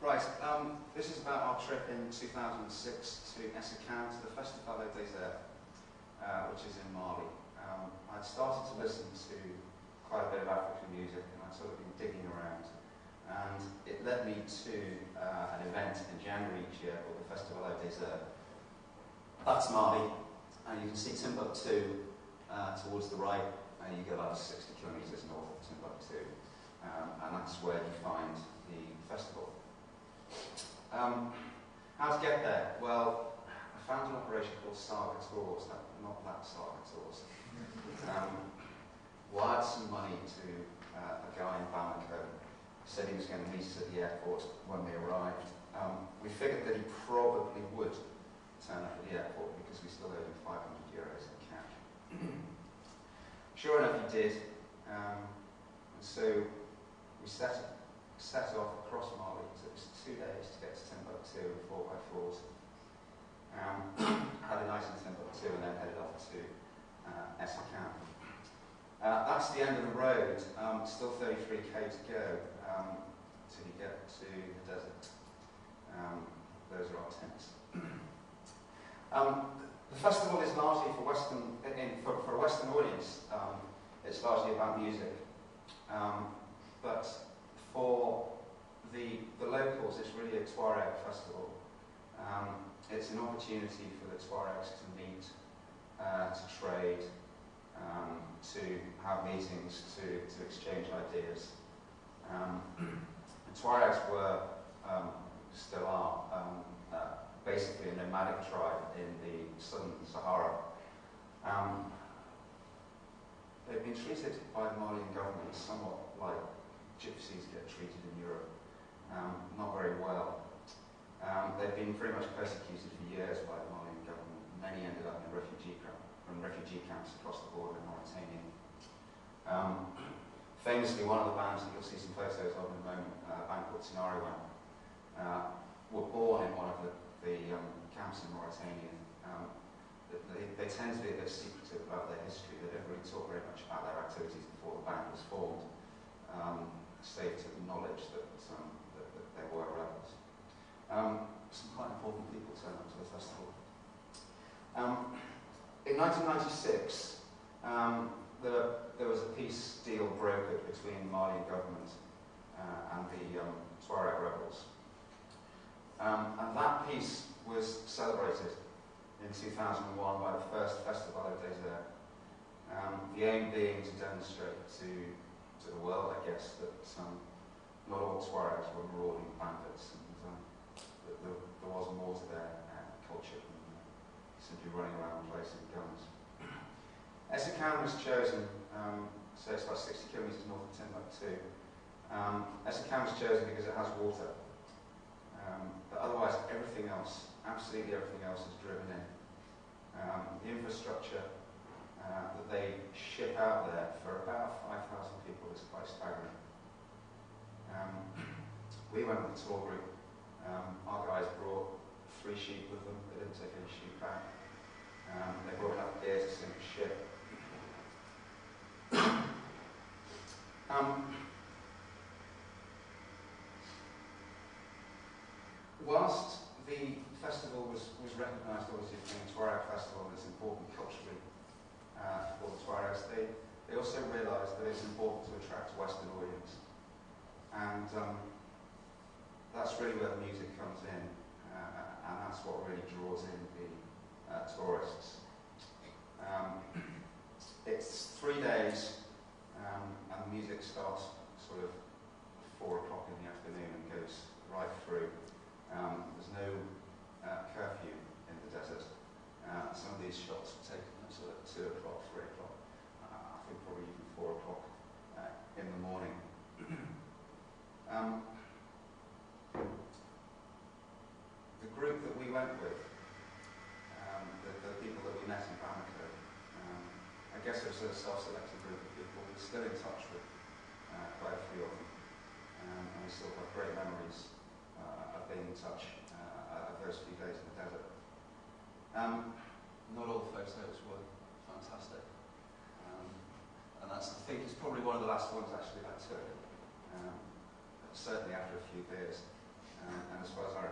Right, this is about our trip in 2006 to Essakane, to the Festival des Deserts, which is in Mali. I'd started to listen to quite a bit of African music, and I'd sort of been digging around. And it led me to an event in January each year called the Festival des Deserts. That's Mali, and you can see Timbuktu towards the right, and you go about 60 kilometres north of Timbuktu, and that's where you find the festival. How to get there? Well, I found an operation called Saga Tours, not that Saga Tours. Wired some money to a guy in Bamako, said he was going to meet us at the airport when we arrived. We figured that he probably would turn up at the airport because we still owed him €500 in cash. Sure enough, he did. And so we set off across Mali. It took us 2 days to get to Timbuktu in 4x4s. Had a night in Timbuktu and then headed off to Essakane. That's the end of the road. Still 33k to go till you get to the desert. Those are our tents. The festival is largely for a Western audience. It's largely about music, but for the locals, it's really a Tuareg festival. It's an opportunity for the Tuaregs to meet, to trade, to have meetings, to exchange ideas. The Tuaregs were, still are, basically a nomadic tribe in the southern Sahara. They've been treated by the Malian government somewhat like gypsies get treated in Europe, not very well. They've been pretty much persecuted for years by the Malian government. Many ended up in refugee camps across the border in Mauritania. Famously, one of the bands that you'll see some photos of in a moment, a band called Tinariwen, were born in one of the camps in Mauritania. They tend to be a bit secretive about their history. They don't really talk very much about their activities before the band was formed, save to the knowledge that they were rebels. Some quite important people turned up to the festival. In 1996, there was a peace deal brokered between the Malian government and the Tuareg rebels. And that peace was celebrated in 2001 by the first Festival des Deserts. The aim being to demonstrate to the world, I guess, that not all Tuaregs were marauding bandits, and that there was more to their culture than simply running around the place with guns. Essakane was chosen, so it's about 60 kilometres north of Timbuktu. Essakane was chosen because it has water. But otherwise, everything else, absolutely everything else, is driven in. The infrastructure that they ship out there for about 5,000 people is quite staggering. We went with a tour group. Our guys brought 3 sheep with them. They didn't take any sheep back. They brought enough gear to sink a ship. Whilst the festival was recognised obviously as being a Tuareg festival and it's important culturally for the Tuaregs, they also realised that it's important to attract a Western audience. And that's really where the music comes in, and that's what really draws in the tourists. It's 3 days, and the music starts sort of 4 o'clock in the afternoon and goes right through. There's no curfew in the desert. Some of these shots were taken at sort of 2 o'clock, 3 o'clock, I think probably even 4 o'clock in the morning. The group that we went with, the people that we met in Bamako, I guess it was a self-selected group of people. We're still in touch with quite a few of them, and we still have great memories of being in touch of those few days in the desert. Not all the photos were fantastic, and that's, I think, it's probably one of the last ones actually I took. Certainly after a few beers. and as far as I